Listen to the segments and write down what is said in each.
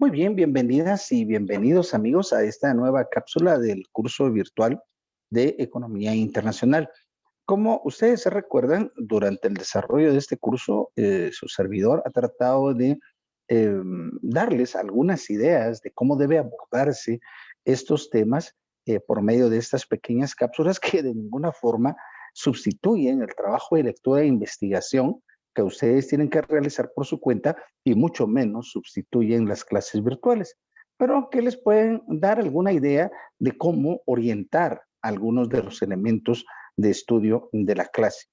Muy bien, bienvenidas y bienvenidos amigos a esta nueva cápsula del curso virtual de Economía Internacional. Como ustedes se recuerdan, durante el desarrollo de este curso, su servidor ha tratado de darles algunas ideas de cómo debe abordarse estos temas por medio de estas pequeñas cápsulas que de ninguna forma sustituyen el trabajo de lectura e investigación que ustedes tienen que realizar por su cuenta y mucho menos sustituyen las clases virtuales, pero que les pueden dar alguna idea de cómo orientar algunos de los elementos de estudio de la clase.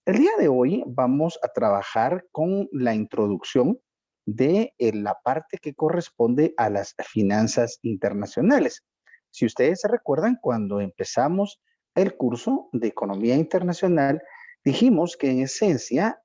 El día de hoy vamos a trabajar con la introducción de la parte que corresponde a las finanzas internacionales. Si ustedes se recuerdan, cuando empezamos el curso de Economía Internacional, dijimos que en esencia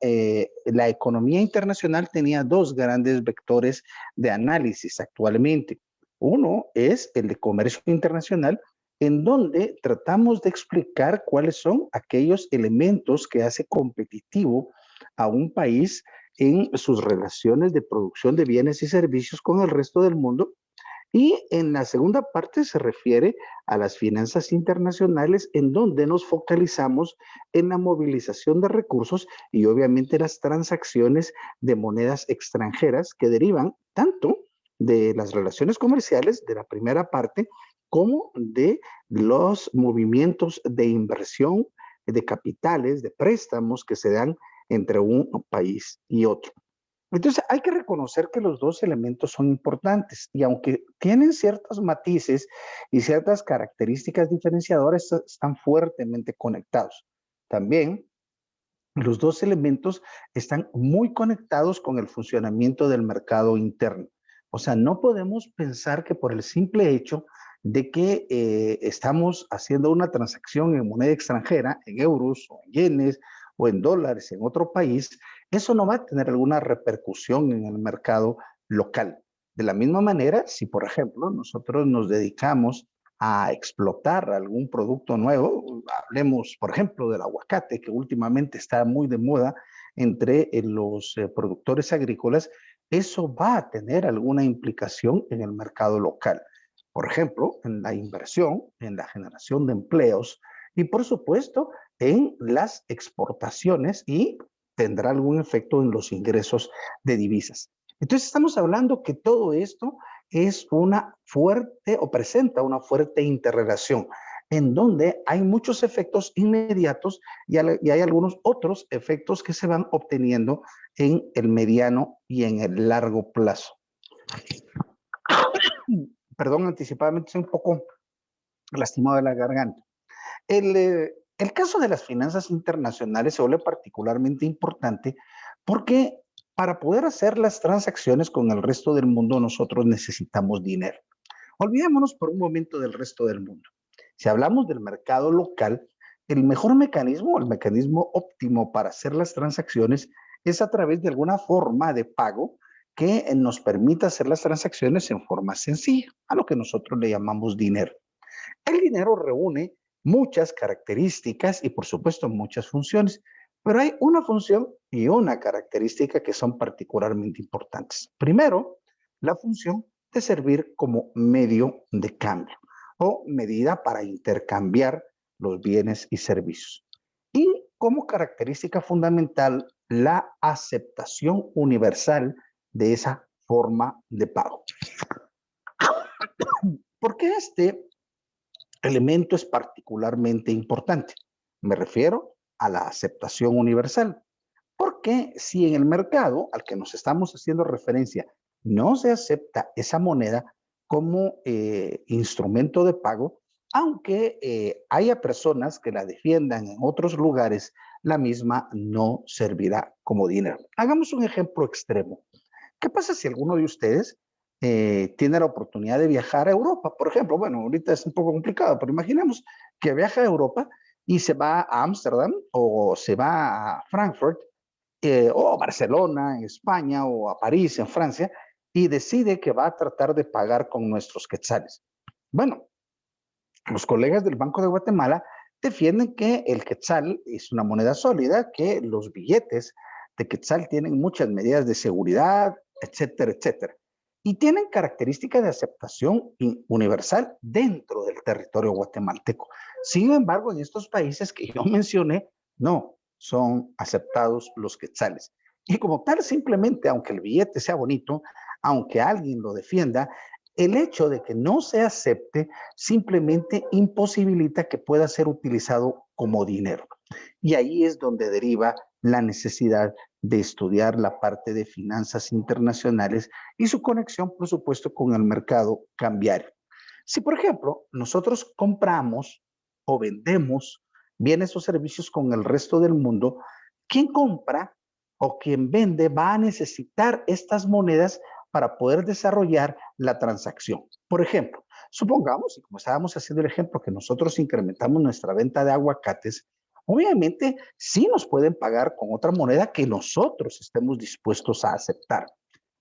la economía internacional tenía dos grandes vectores de análisis actualmente. Uno es el de comercio internacional, en donde tratamos de explicar cuáles son aquellos elementos que hace competitivo a un país en sus relaciones de producción de bienes y servicios con el resto del mundo. Y en la segunda parte se refiere a las finanzas internacionales, en donde nos focalizamos en la movilización de recursos y obviamente las transacciones de monedas extranjeras que derivan tanto de las relaciones comerciales de la primera parte como de los movimientos de inversión, de capitales, de préstamos que se dan entre un país y otro. Entonces, hay que reconocer que los dos elementos son importantes y aunque tienen ciertos matices y ciertas características diferenciadoras, están fuertemente conectados. También los dos elementos están muy conectados con el funcionamiento del mercado interno. O sea, no podemos pensar que por el simple hecho de que estamos haciendo una transacción en moneda extranjera, en euros o en yenes o en dólares en otro país, eso no va a tener alguna repercusión en el mercado local. De la misma manera, si por ejemplo nosotros nos dedicamos a explotar algún producto nuevo, hablemos por ejemplo del aguacate, que últimamente está muy de moda entre los productores agrícolas, eso va a tener alguna implicación en el mercado local. Por ejemplo, en la inversión, en la generación de empleos y por supuesto en las exportaciones y tendrá algún efecto en los ingresos de divisas. Entonces estamos hablando que todo esto es una fuerte o presenta una fuerte interrelación en donde hay muchos efectos inmediatos y hay algunos otros efectos que se van obteniendo en el mediano y en el largo plazo. Perdón, anticipadamente estoy un poco lastimado de la garganta. El caso de las finanzas internacionales se vuelve particularmente importante porque para poder hacer las transacciones con el resto del mundo nosotros necesitamos dinero. Olvidémonos por un momento del resto del mundo. Si hablamos del mercado local, el mejor mecanismo, el mecanismo óptimo para hacer las transacciones es a través de alguna forma de pago que nos permita hacer las transacciones en forma sencilla, a lo que nosotros le llamamos dinero. El dinero reúne muchas características y por supuesto muchas funciones, pero hay una función y una característica que son particularmente importantes. Primero, la función de servir como medio de cambio o medida para intercambiar los bienes y servicios. Y como característica fundamental, la aceptación universal de esa forma de pago. ¿Por qué este elemento es particularmente importante? Me refiero a la aceptación universal. Porque si en el mercado al que nos estamos haciendo referencia no se acepta esa moneda como instrumento de pago, aunque haya personas que la defiendan en otros lugares, la misma no servirá como dinero. Hagamos un ejemplo extremo. ¿Qué pasa si alguno de ustedes tiene la oportunidad de viajar a Europa? Por ejemplo, bueno, ahorita es un poco complicado, pero imaginemos que viaja a Europa y se va a Ámsterdam o se va a Frankfurt o a Barcelona en España o a París en Francia y decide que va a tratar de pagar con nuestros quetzales. Bueno, los colegas del Banco de Guatemala defienden que el quetzal es una moneda sólida, que los billetes de quetzal tienen muchas medidas de seguridad, etcétera, etcétera. y tienen características de aceptación universal dentro del territorio guatemalteco. Sin embargo, en estos países que yo mencioné, no son aceptados los quetzales. Y como tal, simplemente, aunque el billete sea bonito, aunque alguien lo defienda, el hecho de que no se acepte simplemente imposibilita que pueda ser utilizado como dinero. Y ahí es donde deriva la necesidad de estudiar la parte de finanzas internacionales y su conexión, por supuesto, con el mercado cambiario. Si, por ejemplo, nosotros compramos o vendemos bienes o servicios con el resto del mundo, quien compra o quien vende va a necesitar estas monedas para poder desarrollar la transacción. Por ejemplo, supongamos, y como estábamos haciendo el ejemplo, que nosotros incrementamos nuestra venta de aguacates, obviamente sí nos pueden pagar con otra moneda que nosotros estemos dispuestos a aceptar.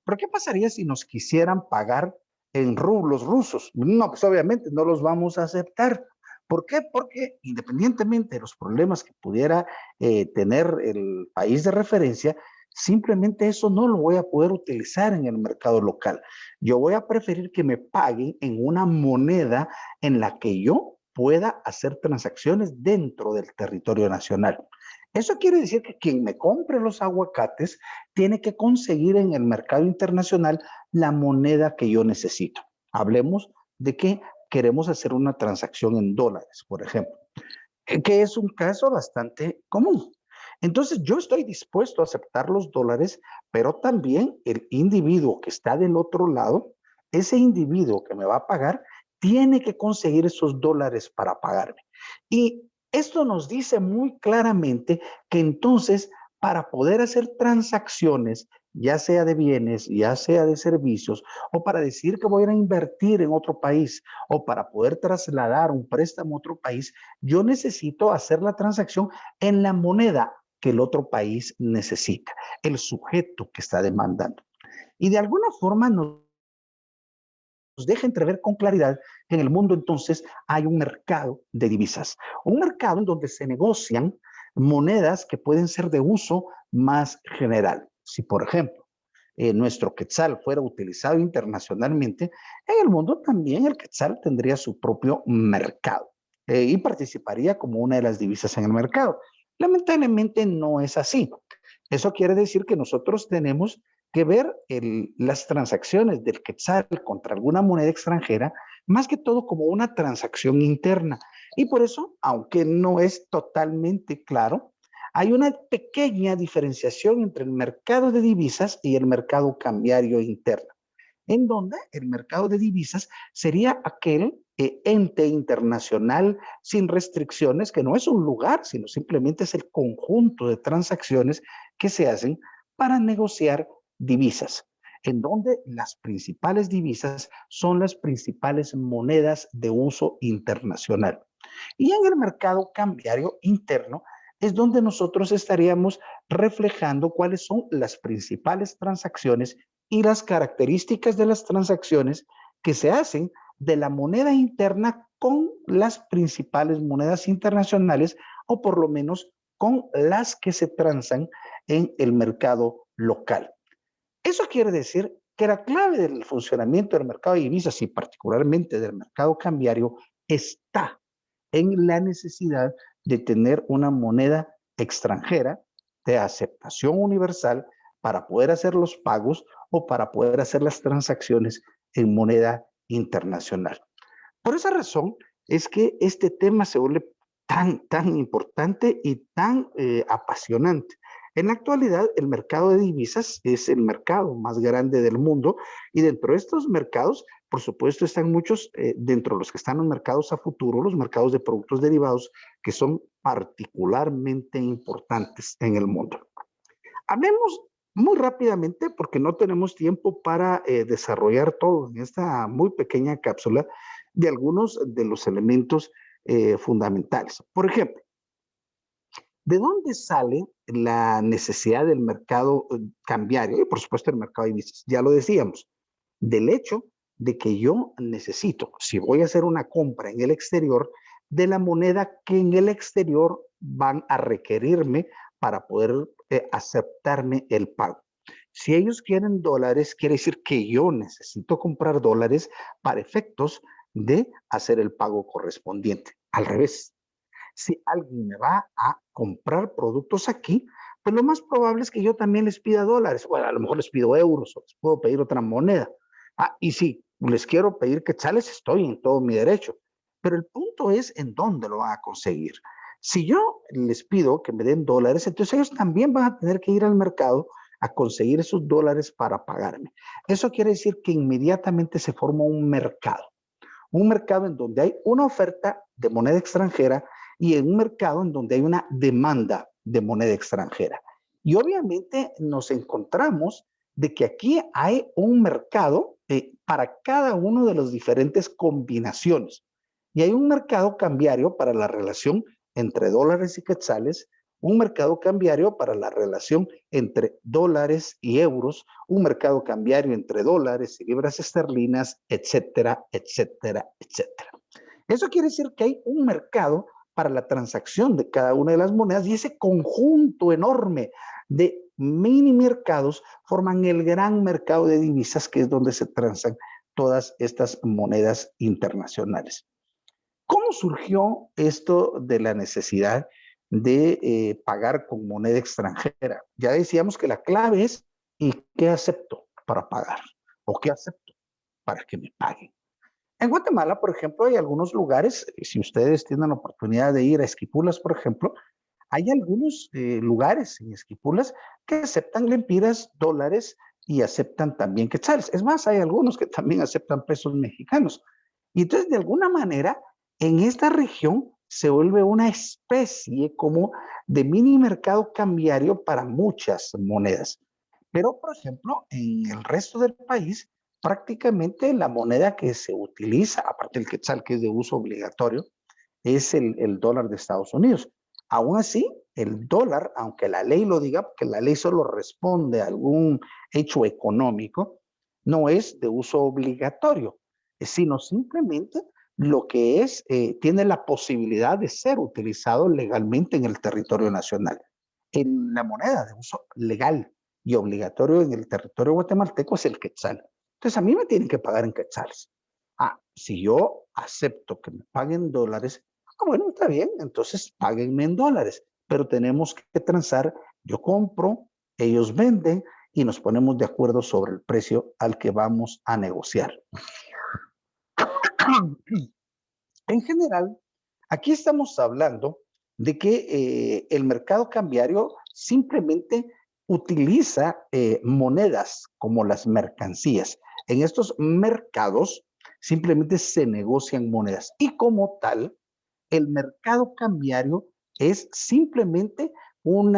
Pero ¿qué pasaría si nos quisieran pagar en rublos rusos? No, pues obviamente no los vamos a aceptar. ¿Por qué? Porque independientemente de los problemas que pudiera tener el país de referencia, simplemente eso no lo voy a poder utilizar en el mercado local. Yo voy a preferir que me paguen en una moneda en la que yo pueda hacer transacciones dentro del territorio nacional. Eso quiere decir que quien me compre los aguacates tiene que conseguir en el mercado internacional la moneda que yo necesito. Hablemos de que queremos hacer una transacción en dólares, por ejemplo, que es un caso bastante común. Entonces, yo estoy dispuesto a aceptar los dólares, pero también el individuo que está del otro lado, ese individuo que me va a pagar, tiene que conseguir esos dólares para pagarme. Y esto nos dice muy claramente que entonces, para poder hacer transacciones, ya sea de bienes, ya sea de servicios, o para decir que voy a invertir en otro país, o para poder trasladar un préstamo a otro país, yo necesito hacer la transacción en la moneda que el otro país necesita, el sujeto que está demandando. Y de alguna forma nos deja entrever con claridad que en el mundo entonces hay un mercado de divisas, un mercado en donde se negocian monedas que pueden ser de uso más general. Si, por ejemplo, nuestro quetzal fuera utilizado internacionalmente, en el mundo también el quetzal tendría su propio mercado y participaría como una de las divisas en el mercado. Lamentablemente no es así. Eso quiere decir que nosotros tenemos que ver las transacciones del quetzal contra alguna moneda extranjera, más que todo como una transacción interna. Y por eso, aunque no es totalmente claro, hay una pequeña diferenciación entre el mercado de divisas y el mercado cambiario interno, en donde el mercado de divisas sería aquel ente internacional sin restricciones, que no es un lugar, sino simplemente es el conjunto de transacciones que se hacen para negociar divisas, en donde las principales divisas son las principales monedas de uso internacional. Y en el mercado cambiario interno es donde nosotros estaríamos reflejando cuáles son las principales transacciones y las características de las transacciones que se hacen de la moneda interna con las principales monedas internacionales o por lo menos con las que se transan en el mercado local. Eso quiere decir que la clave del funcionamiento del mercado de divisas y particularmente del mercado cambiario está en la necesidad de tener una moneda extranjera de aceptación universal para poder hacer los pagos o para poder hacer las transacciones en moneda internacional. Por esa razón es que este tema se vuelve tan importante y tan apasionante. En la actualidad, el mercado de divisas es el mercado más grande del mundo y dentro de estos mercados, por supuesto, están muchos, dentro de los que están los mercados a futuro, los mercados de productos derivados, que son particularmente importantes en el mundo. Hablemos muy rápidamente, porque no tenemos tiempo para desarrollar todo en esta muy pequeña cápsula, de algunos de los elementos fundamentales. Por ejemplo, ¿de dónde sale la necesidad del mercado cambiario? Y por supuesto el mercado de divisas. Ya lo decíamos, del hecho de que yo necesito, si voy a hacer una compra en el exterior, de la moneda que en el exterior van a requerirme para poder aceptarme el pago. Si ellos quieren dólares, quiere decir que yo necesito comprar dólares para efectos de hacer el pago correspondiente. Al revés, si alguien me va a comprar productos aquí, pues lo más probable es que yo también les pida dólares. Bueno, a lo mejor les pido euros o les puedo pedir otra moneda. Y si les quiero pedir quetzales, estoy en todo mi derecho. Pero el punto es en dónde lo van a conseguir. Si yo les pido que me den dólares, entonces ellos también van a tener que ir al mercado a conseguir esos dólares para pagarme. Eso quiere decir que inmediatamente se forma un mercado en donde hay una oferta de moneda extranjera y en un mercado en donde hay una demanda de moneda extranjera. Y obviamente nos encontramos de que aquí hay un mercado para cada uno de las diferentes combinaciones. Y hay un mercado cambiario para la relación entre dólares y quetzales, un mercado cambiario para la relación entre dólares y euros, un mercado cambiario entre dólares y libras esterlinas, etcétera, etcétera, etcétera. Eso quiere decir que hay un mercado para la transacción de cada una de las monedas y ese conjunto enorme de mini mercados forman el gran mercado de divisas que es donde se transan todas estas monedas internacionales. ¿Cómo surgió esto de la necesidad de pagar con moneda extranjera? Ya decíamos que la clave es ¿y qué acepto para pagar? ¿O qué acepto para que me paguen? En Guatemala, por ejemplo, hay algunos lugares, si ustedes tienen la oportunidad de ir a Esquipulas, por ejemplo, hay algunos lugares en Esquipulas que aceptan lempiras, dólares y aceptan también quetzales. Es más, hay algunos que también aceptan pesos mexicanos. Y entonces, de alguna manera, en esta región se vuelve una especie como de mini mercado cambiario para muchas monedas. Pero, por ejemplo, en el resto del país, prácticamente la moneda que se utiliza, aparte del quetzal, que es de uso obligatorio, es el dólar de Estados Unidos. Aún así, el dólar, aunque la ley lo diga, porque la ley solo responde a algún hecho económico, no es de uso obligatorio, sino simplemente lo que es, tiene la posibilidad de ser utilizado legalmente en el territorio nacional. En la moneda de uso legal y obligatorio en el territorio guatemalteco es el quetzal. Entonces a mí me tienen que pagar en quetzales. Si yo acepto que me paguen dólares, bueno, está bien, entonces páguenme en dólares, pero tenemos que transar, yo compro, ellos venden y nos ponemos de acuerdo sobre el precio al que vamos a negociar. En general, aquí estamos hablando de que el mercado cambiario simplemente utiliza monedas como las mercancías. En estos mercados simplemente se negocian monedas y como tal, el mercado cambiario es simplemente un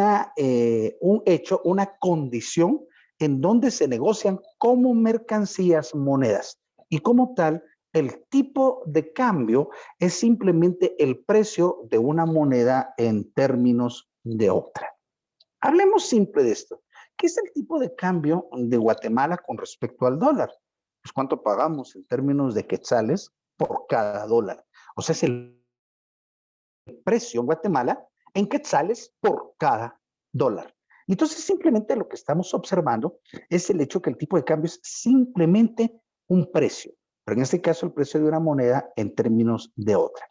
hecho, una condición en donde se negocian como mercancías monedas y como tal, el tipo de cambio es simplemente el precio de una moneda en términos de otra. Hablemos simple de esto. ¿Qué es el tipo de cambio de Guatemala con respecto al dólar? Pues cuánto pagamos en términos de quetzales por cada dólar. O sea, es el precio en Guatemala en quetzales por cada dólar. Entonces, simplemente lo que estamos observando es el hecho que el tipo de cambio es simplemente un precio, pero en este caso el precio de una moneda en términos de otra.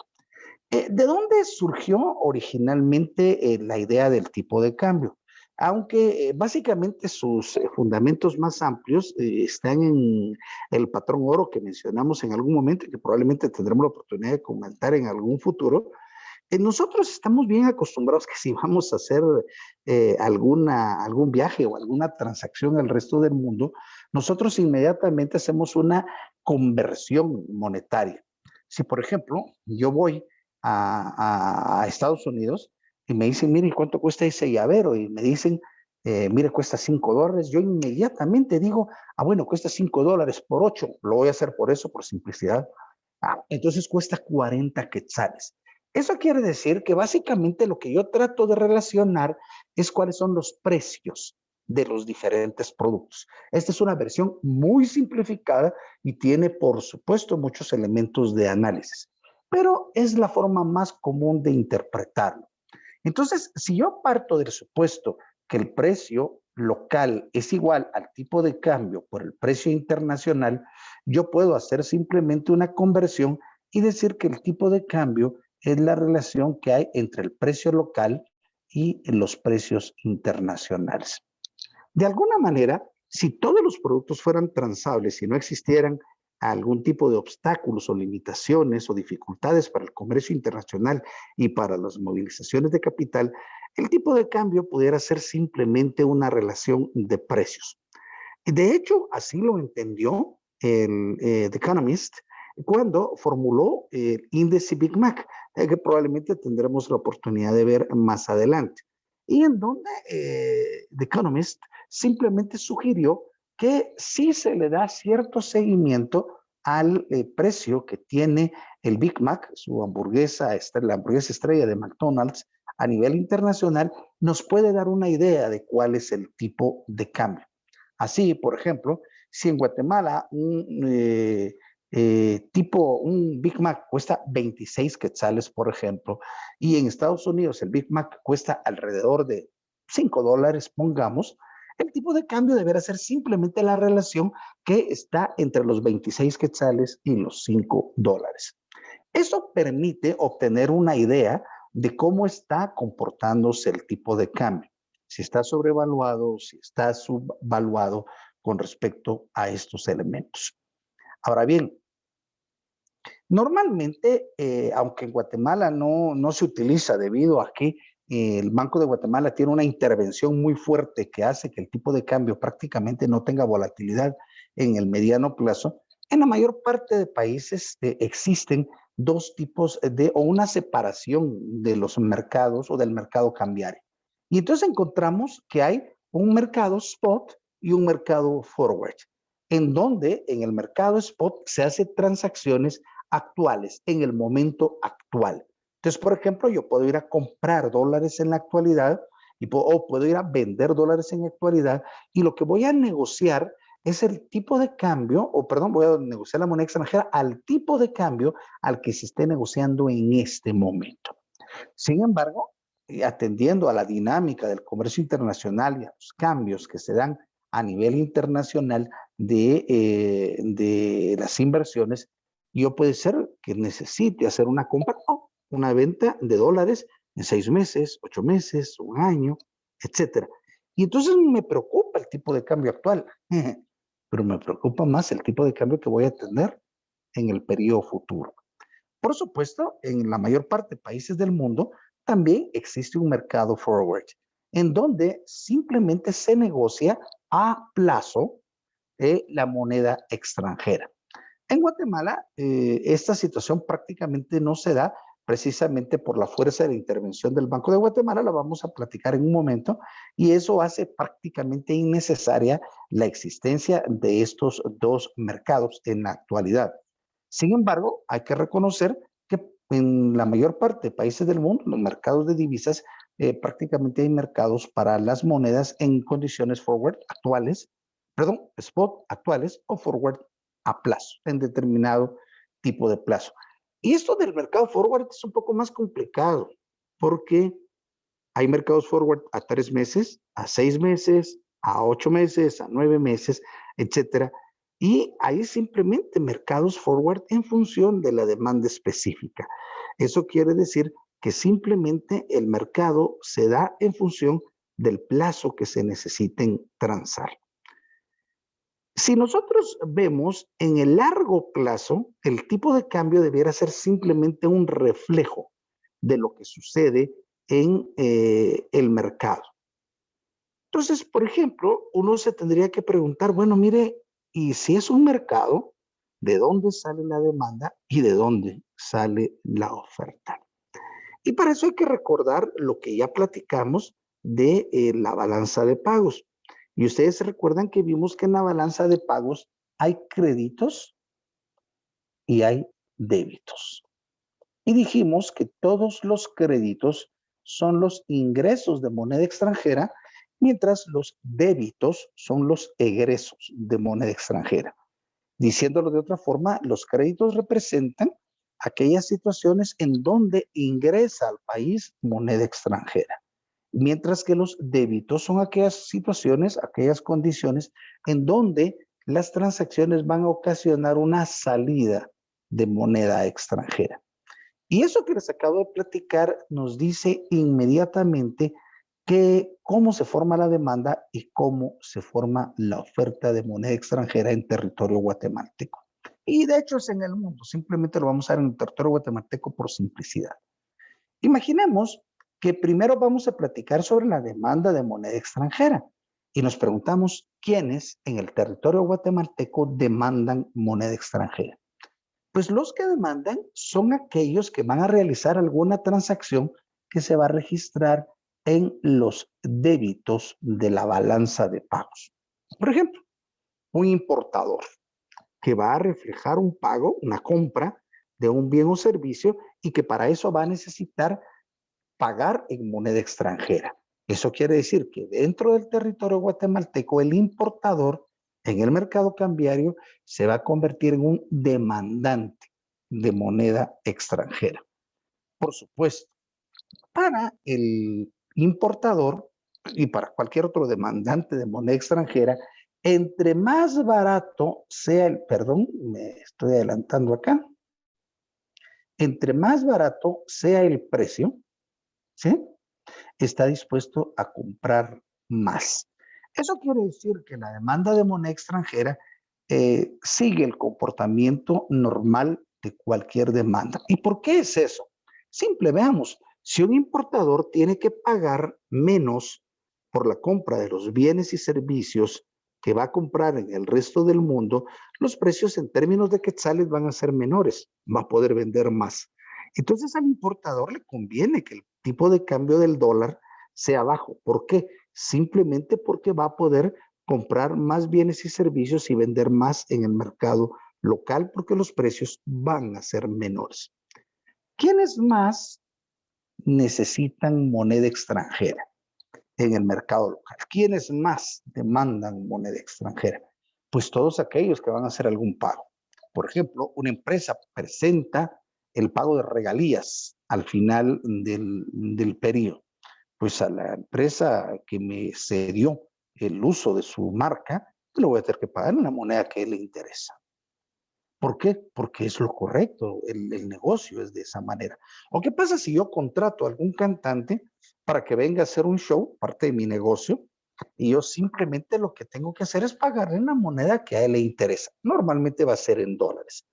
¿De dónde surgió originalmente la idea del tipo de cambio? Aunque básicamente sus fundamentos más amplios están en el patrón oro que mencionamos en algún momento y que probablemente tendremos la oportunidad de comentar en algún futuro, nosotros estamos bien acostumbrados que si vamos a hacer algún viaje o alguna transacción al resto del mundo, nosotros inmediatamente hacemos una conversión monetaria. Si, por ejemplo, yo voy a Estados Unidos y me dicen, mire, ¿cuánto cuesta ese llavero? Y me dicen, mire, cuesta $5, yo inmediatamente digo, bueno, cuesta $5 por 8, lo voy a hacer por eso, por simplicidad. Entonces cuesta 40 quetzales. Eso quiere decir que básicamente lo que yo trato de relacionar es cuáles son los precios de los diferentes productos. Esta es una versión muy simplificada y tiene, por supuesto, muchos elementos de análisis, pero es la forma más común de interpretarlo. Entonces, si yo parto del supuesto que el precio local es igual al tipo de cambio por el precio internacional, yo puedo hacer simplemente una conversión y decir que el tipo de cambio es la relación que hay entre el precio local y los precios internacionales. De alguna manera, si todos los productos fueran transables y no existieran algún tipo de obstáculos o limitaciones o dificultades para el comercio internacional y para las movilizaciones de capital, el tipo de cambio pudiera ser simplemente una relación de precios. De hecho, así lo entendió The Economist cuando formuló el índice Big Mac, que probablemente tendremos la oportunidad de ver más adelante. Y en donde The Economist simplemente sugirió que sí se le da cierto seguimiento al precio que tiene el Big Mac, su hamburguesa, la hamburguesa estrella de McDonald's a nivel internacional, nos puede dar una idea de cuál es el tipo de cambio. Así, por ejemplo, si en Guatemala un Big Mac cuesta 26 quetzales, por ejemplo, y en Estados Unidos el Big Mac cuesta alrededor de $5, pongamos, el tipo de cambio deberá ser simplemente la relación que está entre los 26 quetzales y los $5. Eso permite obtener una idea de cómo está comportándose el tipo de cambio, si está sobrevaluado, si está subvaluado con respecto a estos elementos. Ahora bien, normalmente, aunque en Guatemala no se utiliza debido a que el Banco de Guatemala tiene una intervención muy fuerte que hace que el tipo de cambio prácticamente no tenga volatilidad en el mediano plazo, en la mayor parte de países existen dos tipos o una separación de los mercados o del mercado cambiario. Y entonces encontramos que hay un mercado spot y un mercado forward, en donde en el mercado spot se hacen transacciones actuales, en el momento actual. Entonces, por ejemplo, yo puedo ir a comprar dólares en la actualidad o puedo ir a vender dólares en la actualidad y lo que voy a negociar es el tipo de cambio, voy a negociar la moneda extranjera al tipo de cambio al que se esté negociando en este momento. Sin embargo, atendiendo a la dinámica del comercio internacional y a los cambios que se dan a nivel internacional de las inversiones, yo puede ser que necesite hacer una compra o una venta de dólares en 6 meses, 8 meses, un año, etcétera. Y entonces me preocupa el tipo de cambio actual, pero me preocupa más el tipo de cambio que voy a tener en el periodo futuro. Por supuesto, en la mayor parte de países del mundo también existe un mercado forward, en donde simplemente se negocia a plazo la moneda extranjera. En Guatemala, esta situación prácticamente no se da precisamente por la fuerza de la intervención del Banco de Guatemala, la vamos a platicar en un momento, y eso hace prácticamente innecesaria la existencia de estos dos mercados en la actualidad. Sin embargo, hay que reconocer que en la mayor parte de países del mundo, los mercados de divisas, prácticamente hay mercados para las monedas en condiciones forward actuales, perdón, spot actuales o forward a plazo, en determinado tipo de plazo. Y esto del mercado forward es un poco más complicado porque hay mercados forward a 3 meses, a 6 meses, a 8 meses, a 9 meses, etcétera. Y hay simplemente mercados forward en función de la demanda específica. Eso quiere decir que simplemente el mercado se da en función del plazo que se necesiten transar. Si nosotros vemos en el largo plazo, el tipo de cambio debiera ser simplemente un reflejo de lo que sucede en el mercado. Entonces, por ejemplo, uno se tendría que preguntar, bueno, mire, y si es un mercado, ¿de dónde sale la demanda y de dónde sale la oferta? Y para eso hay que recordar lo que ya platicamos de la balanza de pagos. Y ustedes se recuerdan que vimos que en la balanza de pagos hay créditos y hay débitos. Y dijimos que todos los créditos son los ingresos de moneda extranjera, mientras los débitos son los egresos de moneda extranjera. Diciéndolo de otra forma, los créditos representan aquellas situaciones en donde ingresa al país moneda extranjera. mientras que los débitos son aquellas situaciones, aquellas condiciones en donde las transacciones van a ocasionar una salida de moneda extranjera. Y eso que les acabo de platicar nos dice inmediatamente cómo se forma la demanda y cómo se forma la oferta de moneda extranjera en territorio guatemalteco. Y de hecho es en el mundo, simplemente lo vamos a ver en el territorio guatemalteco por simplicidad. Imaginemos que primero vamos a platicar sobre la demanda de moneda extranjera y nos preguntamos quiénes en el territorio guatemalteco demandan moneda extranjera. Pues los que demandan son aquellos que van a realizar alguna transacción que se va a registrar en los débitos de la balanza de pagos. Por ejemplo, un importador que va a reflejar un pago, una compra de un bien o servicio y que para eso va a necesitar pagar en moneda extranjera. Eso quiere decir que dentro del territorio guatemalteco el importador en el mercado cambiario se va a convertir en un demandante de moneda extranjera. Por supuesto, para el importador y para cualquier otro demandante de moneda extranjera, entre más barato sea el, perdón, me estoy adelantando acá, entre más barato sea el precio, ¿sí? Está dispuesto a comprar más. Eso quiere decir que la demanda de moneda extranjera sigue el comportamiento normal de cualquier demanda. ¿Y por qué es eso? Simple, veamos, si un importador tiene que pagar menos por la compra de los bienes y servicios que va a comprar en el resto del mundo, los precios en términos de quetzales van a ser menores, va a poder vender más. Entonces al importador le conviene que el tipo de cambio del dólar sea bajo. ¿Por qué? Simplemente porque va a poder comprar más bienes y servicios y vender más en el mercado local porque los precios van a ser menores. ¿Quiénes más necesitan moneda extranjera en el mercado local? ¿Quiénes más demandan moneda extranjera? Pues todos aquellos que van a hacer algún pago. Por ejemplo, una empresa presenta el pago de regalías al final del periodo. Pues a la empresa que me cedió el uso de su marca, le voy a tener que pagar en la moneda que le interesa. ¿Por qué? Porque es lo correcto, el negocio es de esa manera. ¿O qué pasa si yo contrato a algún cantante para que venga a hacer un show, parte de mi negocio, y yo simplemente lo que tengo que hacer es pagarle en la moneda que a él le interesa? Normalmente va a ser en dólares.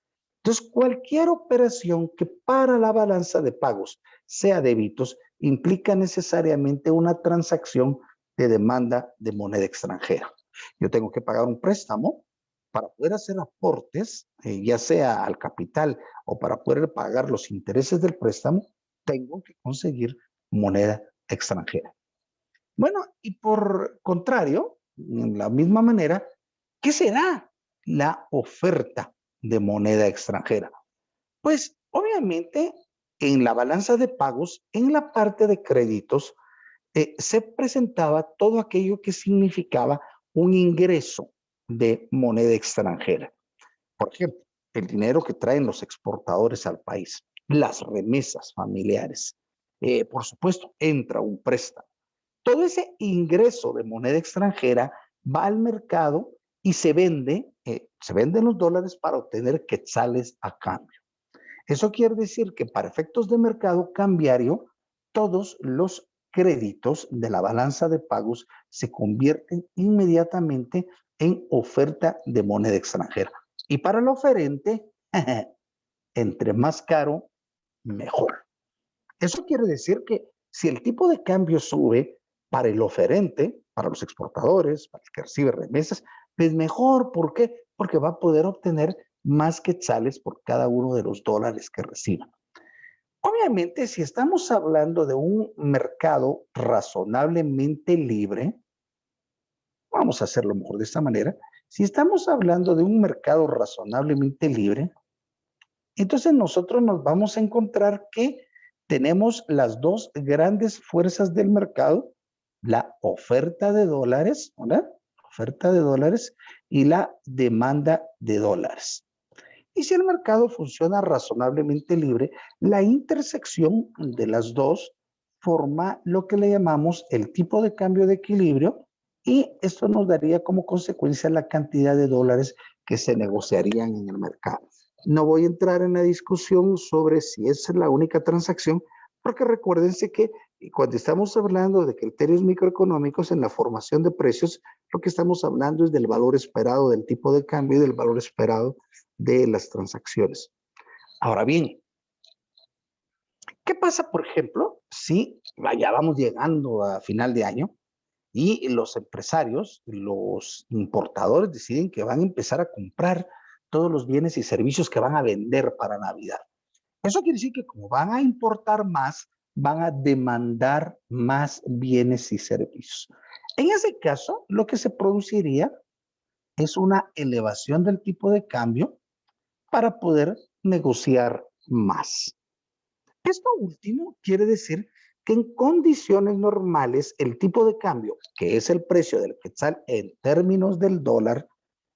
Entonces, cualquier operación que para la balanza de pagos sea débitos implica necesariamente una transacción de demanda de moneda extranjera. Yo tengo que pagar un préstamo para poder hacer aportes, ya sea al capital o para poder pagar los intereses del préstamo, tengo que conseguir moneda extranjera. Bueno, y por contrario, en la misma manera, ¿qué será la oferta de moneda extranjera? Pues obviamente en la balanza de pagos, en la parte de créditos, se presentaba todo aquello que significaba un ingreso de moneda extranjera. Por ejemplo, el dinero que traen los exportadores al país, las remesas familiares. Por supuesto, entra un préstamo. Todo ese ingreso de moneda extranjera va al mercado y se venden los dólares para obtener quetzales a cambio. Eso quiere decir que para efectos de mercado cambiario, todos los créditos de la balanza de pagos se convierten inmediatamente en oferta de moneda extranjera. Y para el oferente, entre más caro, mejor. Eso quiere decir que si el tipo de cambio sube para el oferente, para los exportadores, para el que recibe remesas, pues mejor. ¿Por qué? Porque va a poder obtener más quetzales por cada uno de los dólares que reciba. Obviamente, si estamos hablando de un mercado razonablemente libre, vamos a hacerlo mejor de esta manera. Si estamos hablando de un mercado razonablemente libre, entonces nosotros nos vamos a encontrar que tenemos las dos grandes fuerzas del mercado, la oferta de dólares, ¿verdad? Oferta de dólares y la demanda de dólares. Y si el mercado funciona razonablemente libre, la intersección de las dos forma lo que le llamamos el tipo de cambio de equilibrio y esto nos daría como consecuencia la cantidad de dólares que se negociarían en el mercado. No voy a entrar en la discusión sobre si es la única transacción, porque recuérdense que cuando estamos hablando de criterios microeconómicos en la formación de precios, lo que estamos hablando es del valor esperado del tipo de cambio y del valor esperado de las transacciones. Ahora bien, ¿qué pasa, por ejemplo, si ya vamos llegando a final de año y los empresarios, los importadores deciden que van a empezar a comprar todos los bienes y servicios que van a vender para Navidad? Eso quiere decir que como van a importar más, van a demandar más bienes y servicios. En ese caso, lo que se produciría es una elevación del tipo de cambio para poder negociar más. Esto último quiere decir que en condiciones normales el tipo de cambio, que es el precio del quetzal en términos del dólar,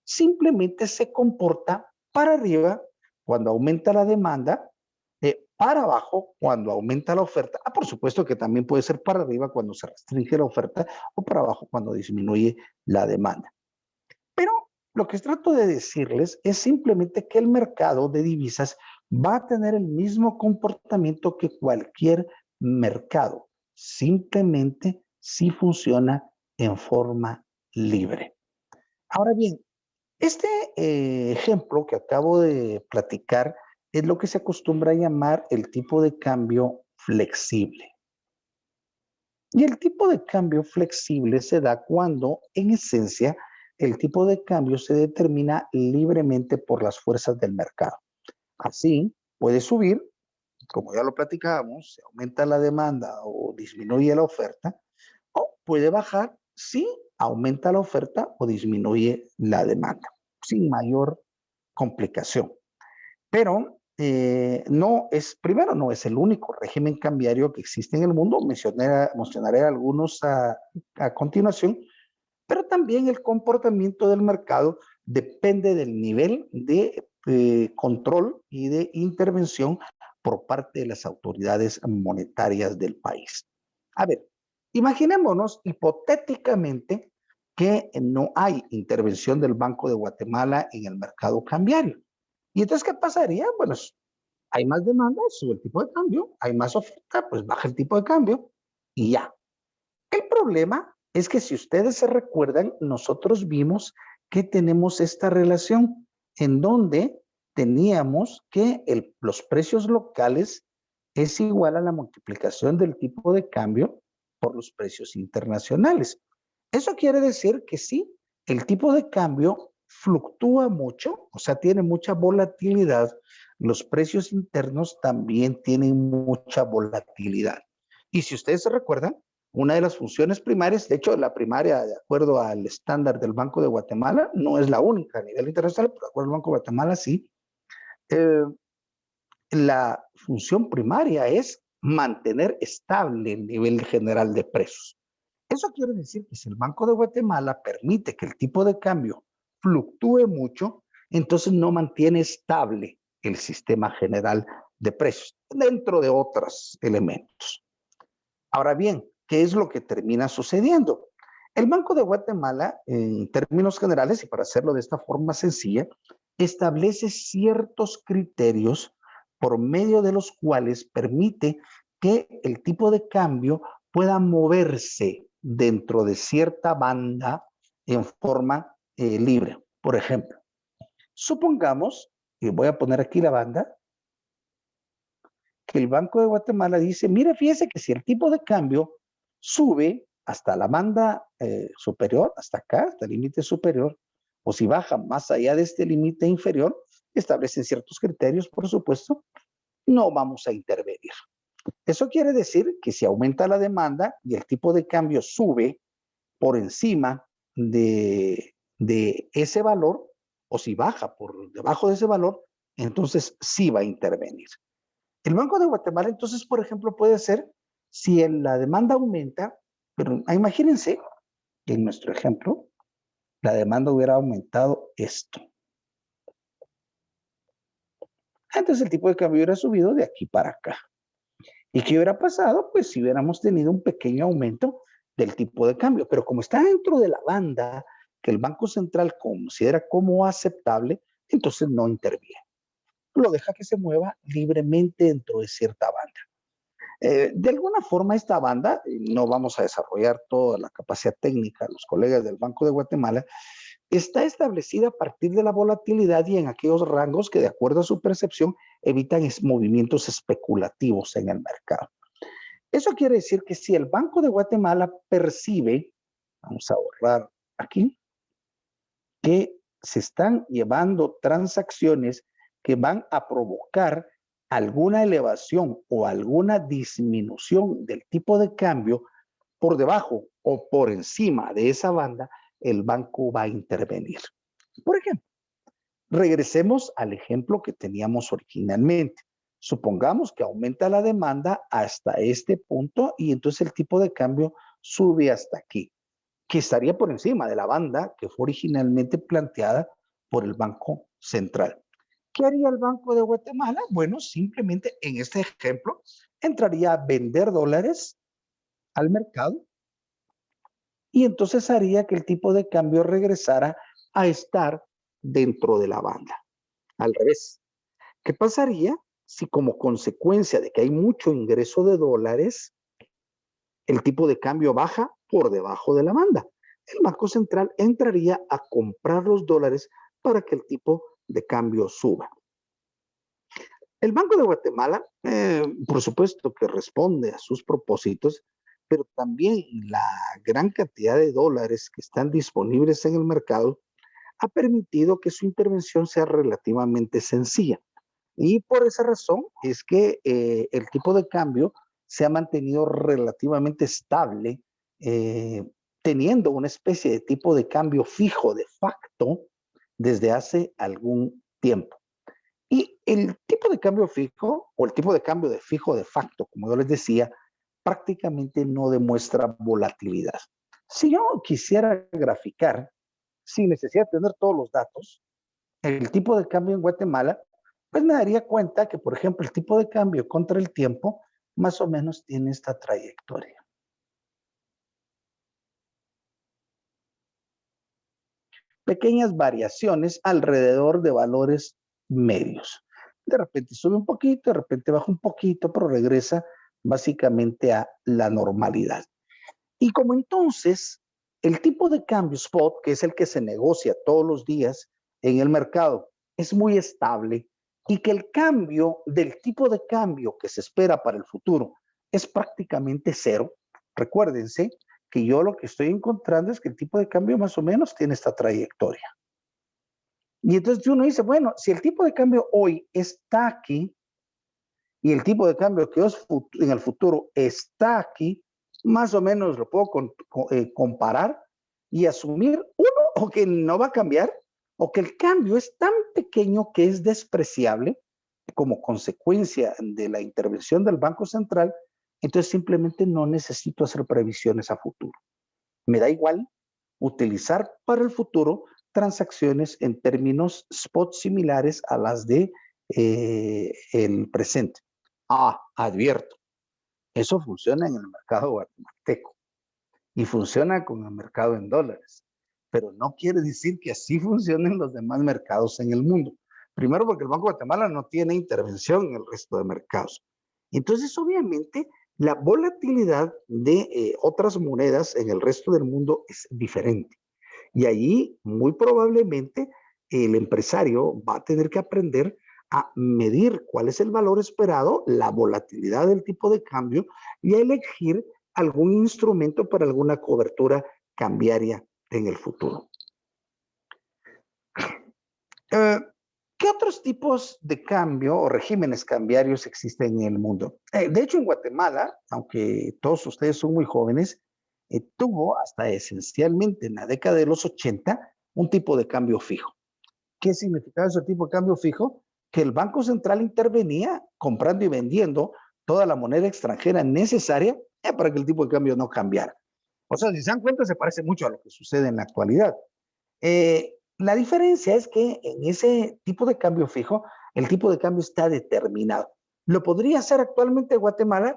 simplemente se comporta para arriba cuando aumenta la demanda, para abajo cuando aumenta la oferta. Por supuesto que también puede ser para arriba cuando se restringe la oferta o para abajo cuando disminuye la demanda. Pero lo que trato de decirles es simplemente que el mercado de divisas va a tener el mismo comportamiento que cualquier mercado, simplemente si funciona en forma libre. Ahora bien, este ejemplo que acabo de platicar es lo que se acostumbra a llamar el tipo de cambio flexible. Y el tipo de cambio flexible se da cuando, en esencia, el tipo de cambio se determina libremente por las fuerzas del mercado. Así, puede subir, como ya lo platicábamos, se aumenta la demanda o disminuye la oferta, o puede bajar si aumenta la oferta o disminuye la demanda, sin mayor complicación. Pero no es, primero, no es el único régimen cambiario que existe en el mundo. Mencionaré algunos a continuación, pero también el comportamiento del mercado depende del nivel de control y de intervención por parte de las autoridades monetarias del país. A ver, imaginémonos hipotéticamente que no hay intervención del Banco de Guatemala en el mercado cambiario. ¿Y entonces qué pasaría? Bueno, hay más demanda, sube el tipo de cambio, hay más oferta, pues baja el tipo de cambio y ya. El problema es que si ustedes se recuerdan, nosotros vimos que tenemos esta relación en donde teníamos que los precios locales es igual a la multiplicación del tipo de cambio por los precios internacionales. Eso quiere decir que sí, el tipo de cambio fluctúa mucho, o sea, tiene mucha volatilidad. Los precios internos también tienen mucha volatilidad. Y si ustedes se recuerdan, una de las funciones primarias, de hecho, la primaria, de acuerdo al estándar del Banco de Guatemala, no es la única a nivel internacional, pero de acuerdo al Banco de Guatemala sí. Eh, la función primaria es mantener estable el nivel general de precios. Eso quiere decir que si el Banco de Guatemala permite que el tipo de cambio fluctúe mucho, entonces no mantiene estable el sistema general de precios, dentro de otros elementos. Ahora bien, ¿qué es lo que termina sucediendo? El Banco de Guatemala, en términos generales, y para hacerlo de esta forma sencilla, establece ciertos criterios por medio de los cuales permite que el tipo de cambio pueda moverse dentro de cierta banda en forma libre. Por ejemplo, supongamos, y voy a poner aquí la banda, que el Banco de Guatemala dice, mire, fíjese que si el tipo de cambio sube hasta la banda superior, hasta acá, hasta el límite superior, o si baja más allá de este límite inferior, establecen ciertos criterios, por supuesto, no vamos a intervenir. Eso quiere decir que si aumenta la demanda y el tipo de cambio sube por encima de ese valor, o si baja por debajo de ese valor, entonces sí va a intervenir. El Banco de Guatemala, entonces, por ejemplo, puede ser, si la demanda aumenta, pero imagínense que en nuestro ejemplo, la demanda hubiera aumentado esto. Entonces el tipo de cambio hubiera subido de aquí para acá. ¿Y qué hubiera pasado? Pues si hubiéramos tenido un pequeño aumento del tipo de cambio. Pero como está dentro de la banda que el Banco Central considera como aceptable, entonces no interviene. Lo deja que se mueva libremente dentro de cierta banda. De alguna forma, esta banda, no vamos a desarrollar toda la capacidad técnica, los colegas del Banco de Guatemala, está establecida a partir de la volatilidad y en aquellos rangos que, de acuerdo a su percepción, evitan movimientos especulativos en el mercado. Eso quiere decir que si el Banco de Guatemala percibe, vamos a borrar aquí, que se están llevando transacciones que van a provocar alguna elevación o alguna disminución del tipo de cambio por debajo o por encima de esa banda, el banco va a intervenir. Por ejemplo, regresemos al ejemplo que teníamos originalmente. Supongamos que aumenta la demanda hasta este punto y entonces el tipo de cambio sube hasta aquí, que estaría por encima de la banda que fue originalmente planteada por el Banco Central. ¿Qué haría el Banco de Guatemala? Bueno, simplemente en este ejemplo entraría a vender dólares al mercado y entonces haría que el tipo de cambio regresara a estar dentro de la banda. Al revés, ¿qué pasaría si como consecuencia de que hay mucho ingreso de dólares, el tipo de cambio baja por debajo de la banda? El Banco Central entraría a comprar los dólares para que el tipo de cambio suba. El Banco de Guatemala, por supuesto que responde a sus propósitos, pero también la gran cantidad de dólares que están disponibles en el mercado ha permitido que su intervención sea relativamente sencilla. Y por esa razón es que el tipo de cambio se ha mantenido relativamente estable, eh, teniendo una especie de tipo de cambio fijo de facto desde hace algún tiempo. Y el tipo de cambio fijo o el tipo de cambio de fijo de facto, como yo les decía, prácticamente no demuestra volatilidad. Si yo quisiera graficar, sin necesidad de tener todos los datos, el tipo de cambio en Guatemala, pues me daría cuenta que, por ejemplo, el tipo de cambio contra el tiempo más o menos tiene esta trayectoria. Pequeñas variaciones alrededor de valores medios. De repente sube un poquito, de repente baja un poquito, pero regresa básicamente a la normalidad. Y como entonces el tipo de cambio spot, que es el que se negocia todos los días en el mercado, es muy estable y que el cambio del tipo de cambio que se espera para el futuro es prácticamente cero, recuérdense que yo lo que estoy encontrando es que el tipo de cambio más o menos tiene esta trayectoria. Y entonces uno dice, bueno, si el tipo de cambio hoy está aquí y el tipo de cambio que en el futuro está aquí, más o menos lo puedo comparar y asumir, uno, o que no va a cambiar, o que el cambio es tan pequeño que es despreciable como consecuencia de la intervención del Banco Central, entonces simplemente no necesito hacer previsiones a futuro. Me da igual utilizar para el futuro transacciones en términos spot similares a las de el presente. Advierto, eso funciona en el mercado guatemalteco y funciona con el mercado en dólares, pero no quiere decir que así funcionen los demás mercados en el mundo. Primero porque el Banco de Guatemala no tiene intervención en el resto de mercados. Entonces, obviamente, la volatilidad de otras monedas en el resto del mundo es diferente. Y allí, muy probablemente, el empresario va a tener que aprender a medir cuál es el valor esperado, la volatilidad del tipo de cambio y a elegir algún instrumento para alguna cobertura cambiaria en el futuro. ¿Qué otros tipos de cambio o regímenes cambiarios existen en el mundo? De hecho, en Guatemala, aunque todos ustedes son muy jóvenes, tuvo hasta esencialmente en la década de los 80 un tipo de cambio fijo. ¿Qué significaba ese tipo de cambio fijo? Que el Banco Central intervenía comprando y vendiendo toda la moneda extranjera necesaria para que el tipo de cambio no cambiara. O sea, si se dan cuenta, se parece mucho a lo que sucede en la actualidad. La diferencia es que en ese tipo de cambio fijo, el tipo de cambio está determinado. ¿Lo podría hacer actualmente Guatemala?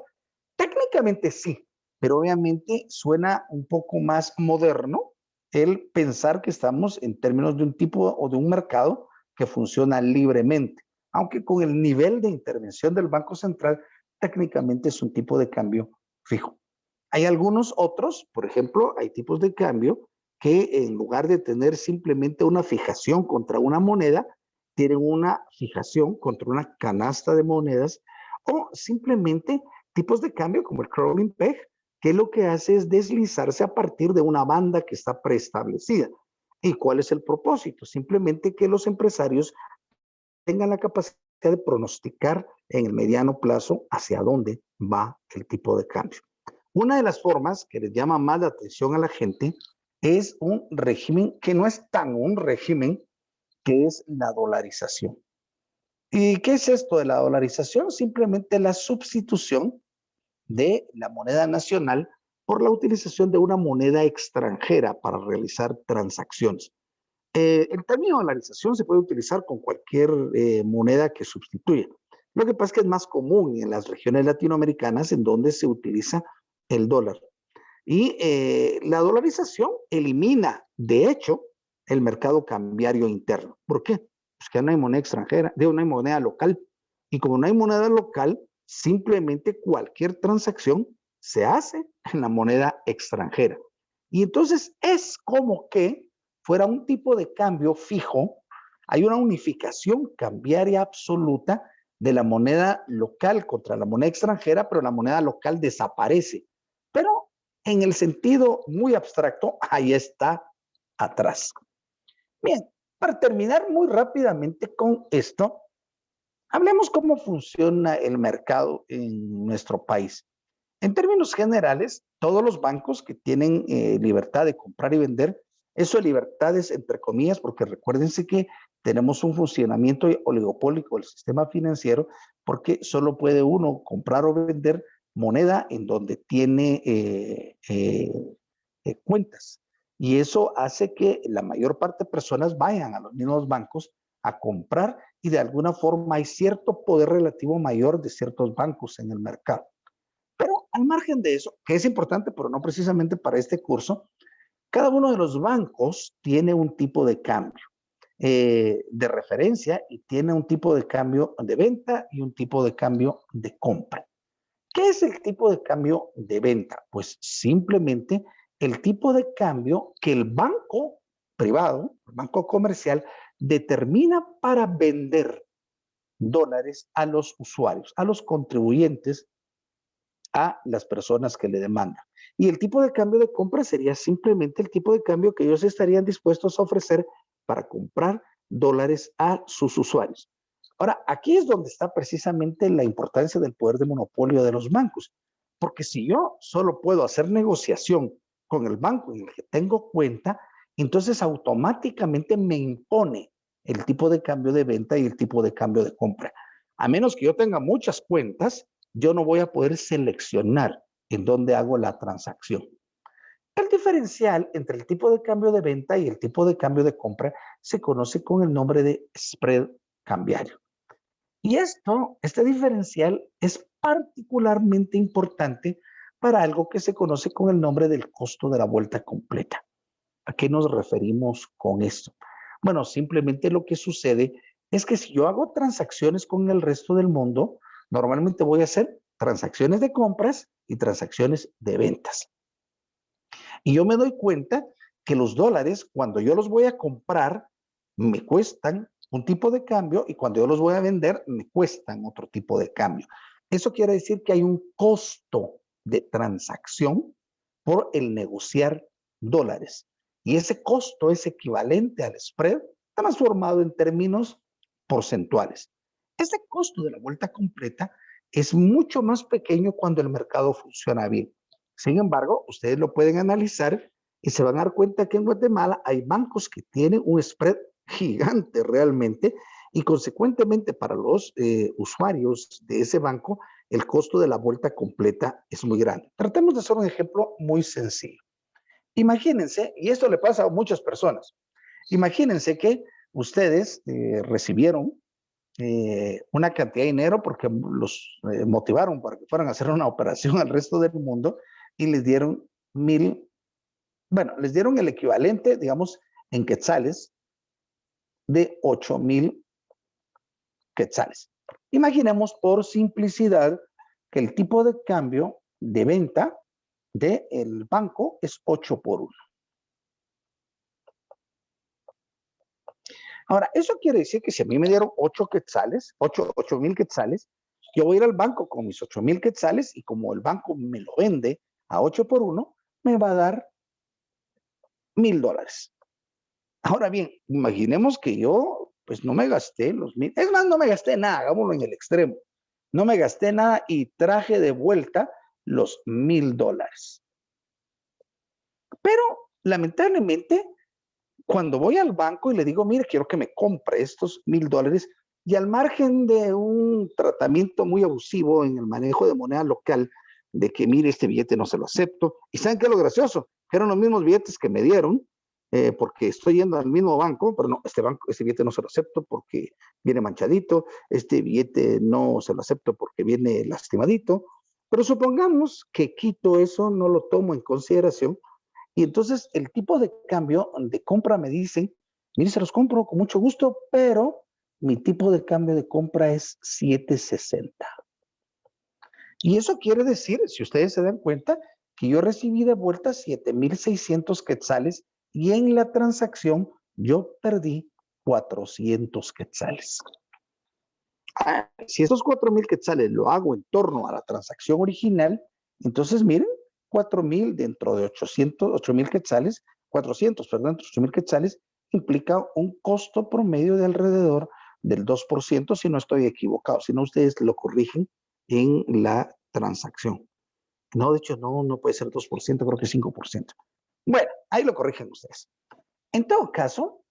Técnicamente sí, pero obviamente suena un poco más moderno el pensar que estamos en términos de un tipo o de un mercado que funciona libremente, aunque con el nivel de intervención del Banco Central, técnicamente es un tipo de cambio fijo. Hay algunos otros, por ejemplo, hay tipos de cambio que en lugar de tener simplemente una fijación contra una moneda, tienen una fijación contra una canasta de monedas o simplemente tipos de cambio como el crawling peg, que lo que hace es deslizarse a partir de una banda que está preestablecida. ¿Y cuál es el propósito? Simplemente que los empresarios tengan la capacidad de pronosticar en el mediano plazo hacia dónde va el tipo de cambio. Una de las formas que les llama más la atención a la gente es un régimen que no es tan un régimen, que es la dolarización. ¿Y qué es esto de la dolarización? Simplemente la sustitución de la moneda nacional por la utilización de una moneda extranjera para realizar transacciones. El término dolarización se puede utilizar con cualquier moneda que sustituya. Lo que pasa es que es más común en las regiones latinoamericanas en donde se utiliza el dólar. Y la dolarización elimina, de hecho, el mercado cambiario interno. ¿Por qué? Pues que no hay moneda extranjera, no hay moneda local. Y como no hay moneda local, simplemente cualquier transacción se hace en la moneda extranjera. Y entonces es como que fuera un tipo de cambio fijo, hay una unificación cambiaria absoluta de la moneda local contra la moneda extranjera, pero la moneda local desaparece. Pero en el sentido muy abstracto, ahí está atrás. Bien, para terminar muy rápidamente con esto, hablemos cómo funciona el mercado en nuestro país. En términos generales, todos los bancos que tienen libertad de comprar y vender, eso de libertades entre comillas, porque recuérdense que tenemos un funcionamiento oligopólico del sistema financiero, porque solo puede uno comprar o vender moneda en donde tiene cuentas. Y eso hace que la mayor parte de personas vayan a los mismos bancos a comprar y de alguna forma hay cierto poder relativo mayor de ciertos bancos en el mercado. Pero al margen de eso, que es importante, pero no precisamente para este curso, cada uno de los bancos tiene un tipo de cambio de referencia y tiene un tipo de cambio de venta y un tipo de cambio de compra. ¿Qué es el tipo de cambio de venta? Pues simplemente el tipo de cambio que el banco privado, el banco comercial, determina para vender dólares a los usuarios, a los contribuyentes, a las personas que le demandan. Y el tipo de cambio de compra sería simplemente el tipo de cambio que ellos estarían dispuestos a ofrecer para comprar dólares a sus usuarios. Ahora, aquí es donde está precisamente la importancia del poder de monopolio de los bancos, porque si yo solo puedo hacer negociación con el banco en el que tengo cuenta, entonces automáticamente me impone el tipo de cambio de venta y el tipo de cambio de compra. A menos que yo tenga muchas cuentas, yo no voy a poder seleccionar en dónde hago la transacción. El diferencial entre el tipo de cambio de venta y el tipo de cambio de compra se conoce con el nombre de spread cambiario. Y este diferencial es particularmente importante para algo que se conoce con el nombre del costo de la vuelta completa. ¿A qué nos referimos con esto? Bueno, simplemente lo que sucede es que si yo hago transacciones con el resto del mundo, normalmente voy a hacer transacciones de compras y transacciones de ventas. Y yo me doy cuenta que los dólares, cuando yo los voy a comprar, me cuestan un tipo de cambio y cuando yo los voy a vender, me cuestan otro tipo de cambio. Eso quiere decir que hay un costo de transacción por el negociar dólares. Y ese costo es equivalente al spread transformado en términos porcentuales. Ese costo de la vuelta completa es mucho más pequeño cuando el mercado funciona bien. Sin embargo, ustedes lo pueden analizar y se van a dar cuenta que en Guatemala hay bancos que tienen un spread gigante realmente y consecuentemente para los usuarios de ese banco el costo de la vuelta completa es muy grande. Tratemos de hacer un ejemplo muy sencillo. Imagínense, y esto le pasa a muchas personas, imagínense que ustedes recibieron una cantidad de dinero porque los motivaron para que fueran a hacer una operación al resto del mundo y les dieron les dieron el equivalente, digamos, en quetzales de 8,000 quetzales. Imaginemos por simplicidad que el tipo de cambio de venta del banco es 8 por 1. Ahora, eso quiere decir que si a mí me dieron 8 quetzales, 8,000 quetzales, yo voy a ir al banco con mis 8,000 quetzales y como el banco me lo vende a 8 por 1, me va a dar $1,000. Ahora bien, imaginemos que yo pues no me gasté los 1,000, es más, no me gasté nada, hagámoslo en el extremo. No me gasté nada y traje de vuelta los $1,000. Pero lamentablemente, cuando voy al banco y le digo, mire, quiero que me compre estos $1,000, y al margen de un tratamiento muy abusivo en el manejo de moneda local, de que mire, este billete no se lo acepto, y ¿saben qué es lo gracioso? Eran los mismos billetes que me dieron, porque estoy yendo al mismo banco, pero no, este billete no se lo acepto porque viene manchadito, este billete no se lo acepto porque viene lastimadito, pero supongamos que quito eso, no lo tomo en consideración, y entonces el tipo de cambio de compra me dicen, mire, se los compro con mucho gusto, pero mi tipo de cambio de compra es 7.60. Y eso quiere decir, si ustedes se dan cuenta, que yo recibí de vuelta 7,600 quetzales y en la transacción yo perdí 400 quetzales. Si estos 4,000 quetzales lo hago en torno a la transacción original, entonces miren, 4,000 dentro de 8,000 quetzales, 400, perdón, 8,000 quetzales, implica un costo promedio de alrededor del 2%, si no estoy equivocado, si no ustedes lo corrigen en la transacción. No, de hecho, no puede ser 2%, creo que es 5%. Bueno, ahí lo corrigen ustedes. En todo caso,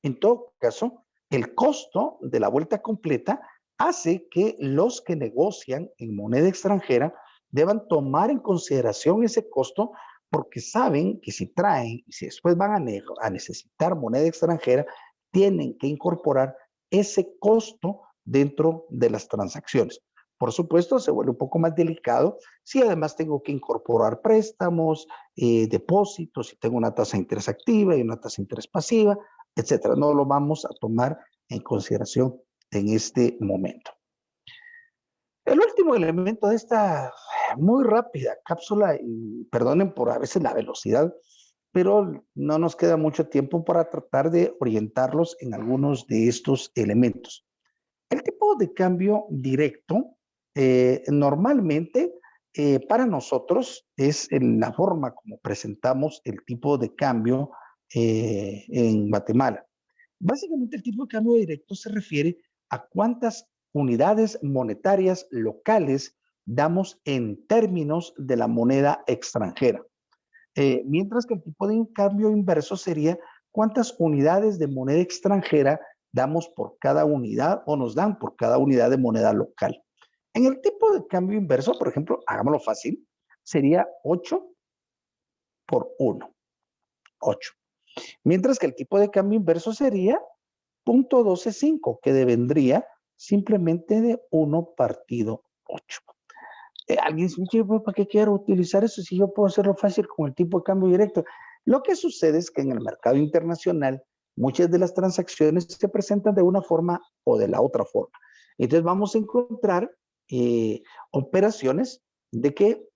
el costo de la vuelta completa hace que los que negocian en moneda extranjera deban tomar en consideración ese costo porque saben que si traen y si después van a necesitar moneda extranjera, tienen que incorporar ese costo dentro de las transacciones. Por supuesto, se vuelve un poco más delicado si además tengo que incorporar préstamos, depósitos, si tengo una tasa de interés activa y una tasa de interés pasiva, etcétera. No lo vamos a tomar en consideración en este momento. El último elemento de esta muy rápida cápsula, y perdonen por a veces la velocidad, pero no nos queda mucho tiempo para tratar de orientarlos en algunos de estos elementos. El tipo de cambio directo, normalmente para nosotros es la forma como presentamos el tipo de cambio en Guatemala. Básicamente el tipo de cambio directo se refiere a cuántas unidades monetarias locales damos en términos de la moneda extranjera. Mientras que el tipo de cambio inverso sería cuántas unidades de moneda extranjera damos por cada unidad o nos dan por cada unidad de moneda local. En el tipo de cambio inverso, por ejemplo, hagámoslo fácil, sería 8 por 1, 8. Mientras que el tipo de cambio inverso sería 0.125, que devendría simplemente de 1 partido 8. Alguien dice, ¿para qué quiero utilizar eso si yo puedo hacerlo fácil con el tipo de cambio directo? Lo que sucede es que en el mercado internacional muchas de las transacciones se presentan de una forma o de la otra forma. Entonces vamos a encontrar operaciones de que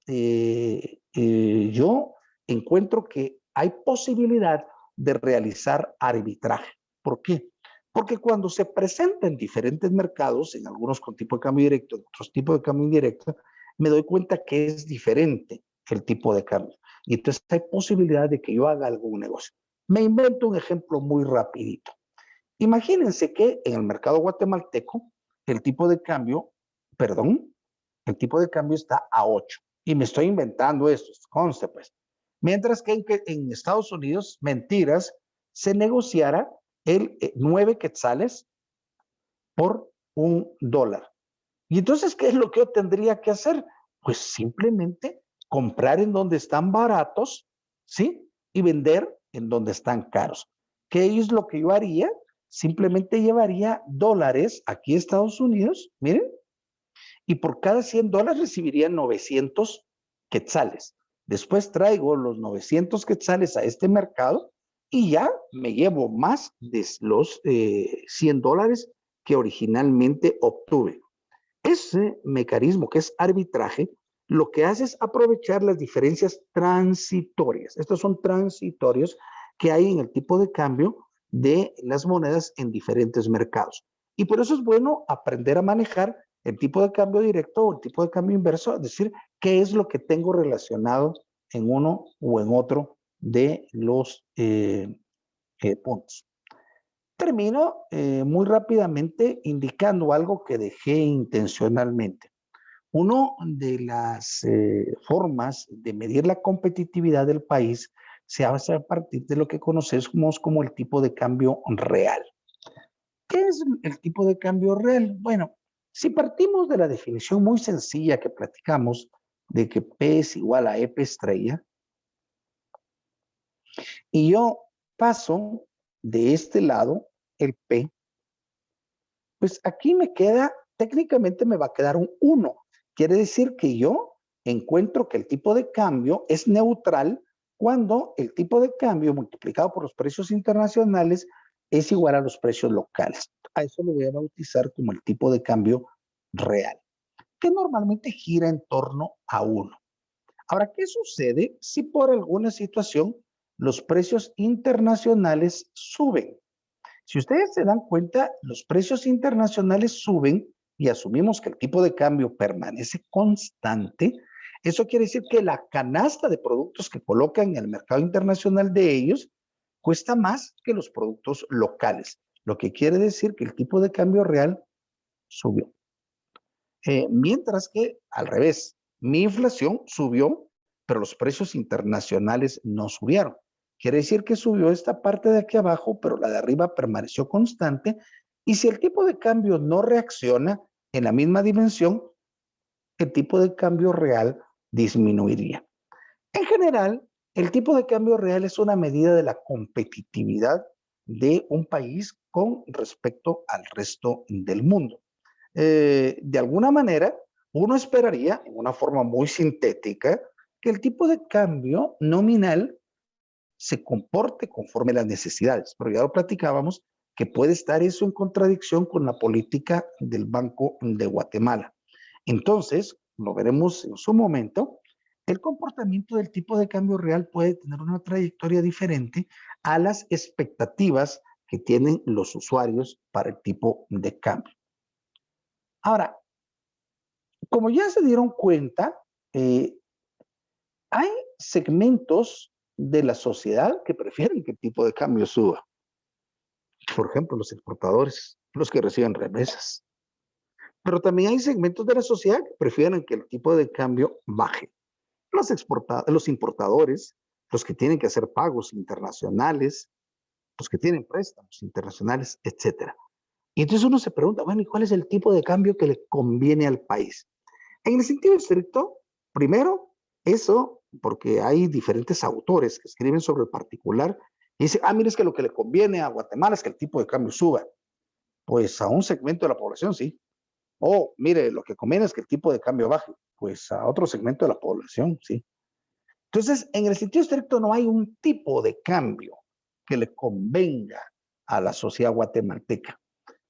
yo encuentro que hay posibilidad de realizar arbitraje. ¿Por qué? Porque cuando se presenta en diferentes mercados, en algunos con tipo de cambio directo, en otros tipos de cambio indirecto, me doy cuenta que es diferente el tipo de cambio. Y entonces hay posibilidad de que yo haga algún negocio. Me invento un ejemplo muy rapidito. Imagínense que en el mercado guatemalteco el tipo de cambio, perdón, el tipo de cambio está a 8. Y me estoy inventando esto, conste pues. Mientras que en Estados Unidos, mentiras, se negociara el 9 quetzales por $1. Y entonces, ¿qué es lo que yo tendría que hacer? Pues simplemente comprar en donde están baratos, ¿sí? Y vender en donde están caros. ¿Qué es lo que yo haría? simplemente llevaría dólares aquí a Estados Unidos, miren, y por cada $100 recibiría 900 quetzales. Después traigo los 900 quetzales a este mercado y ya me llevo más de los $100 que originalmente obtuve. Ese mecanismo que es arbitraje, lo que hace es aprovechar las diferencias transitorias. Estos son transitorios que hay en el tipo de cambio de las monedas en diferentes mercados. Y por eso es bueno aprender a manejar el tipo de cambio directo o el tipo de cambio inverso, es decir, qué es lo que tengo relacionado en uno o en otro de los puntos. Termino muy rápidamente indicando algo que dejé intencionalmente. Una de las formas de medir la competitividad del país se hace a partir de lo que conocemos como el tipo de cambio real. ¿Qué es el tipo de cambio real? Bueno, si partimos de la definición muy sencilla que platicamos de que P es igual a EP estrella, y yo paso de este lado el P, pues aquí me queda, técnicamente me va a quedar un 1. Quiere decir que yo encuentro que el tipo de cambio es neutral cuando el tipo de cambio multiplicado por los precios internacionales es igual a los precios locales. A eso lo voy a bautizar como el tipo de cambio real, que normalmente gira en torno a 1. Ahora, ¿qué sucede si por alguna situación los precios internacionales suben? Si ustedes se dan cuenta, los precios internacionales suben y asumimos que el tipo de cambio permanece constante. Eso quiere decir que la canasta de productos que colocan en el mercado internacional de ellos cuesta más que los productos locales, lo que quiere decir que el tipo de cambio real subió. Mientras que al revés, mi inflación subió, pero los precios internacionales no subieron. Quiere decir que subió esta parte de aquí abajo, pero la de arriba permaneció constante. Y si el tipo de cambio no reacciona en la misma dimensión, el tipo de cambio real disminuiría. En general, el tipo de cambio real es una medida de la competitividad de un país con respecto al resto del mundo. De alguna manera, uno esperaría, en una forma muy sintética, que el tipo de cambio nominal se comporte conforme a las necesidades. Pero ya lo platicábamos, que puede estar eso en contradicción con la política del Banco de Guatemala. Entonces, lo veremos en su momento, el comportamiento del tipo de cambio real puede tener una trayectoria diferente a las expectativas que tienen los usuarios para el tipo de cambio. Ahora, como ya se dieron cuenta, hay segmentos de la sociedad que prefieren que el tipo de cambio suba. Por ejemplo, los exportadores, los que reciben remesas. Pero también hay segmentos de la sociedad que prefieren que el tipo de cambio baje. Los importadores, los que tienen que hacer pagos internacionales, los que tienen préstamos internacionales, etc. Y entonces uno se pregunta, bueno, ¿y cuál es el tipo de cambio que le conviene al país? En el sentido estricto, primero, eso, porque hay diferentes autores que escriben sobre el particular y dicen, mire, es que lo que le conviene a Guatemala es que el tipo de cambio suba. Pues a un segmento de la población, sí. O, mire, lo que conviene es que el tipo de cambio baje. Pues a otro segmento de la población, sí. Entonces, en el sentido estricto no hay un tipo de cambio que le convenga a la sociedad guatemalteca.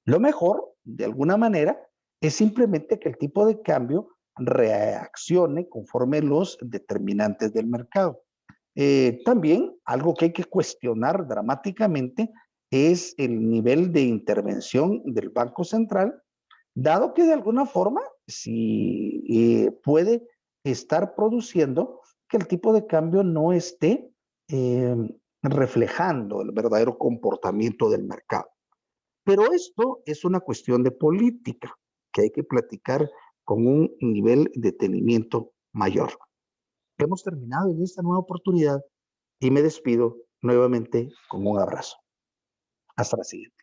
Lo mejor, de alguna manera, es simplemente que el tipo de cambio reaccione conforme los determinantes del mercado. También algo que hay que cuestionar dramáticamente es el nivel de intervención del Banco Central, dado que de alguna forma si puede estar produciendo que el tipo de cambio no esté eh, reflejando el verdadero comportamiento del mercado. Pero esto es una cuestión de política que hay que platicar con un nivel de detenimiento mayor. Hemos terminado en esta nueva oportunidad y me despido nuevamente con un abrazo. Hasta la siguiente.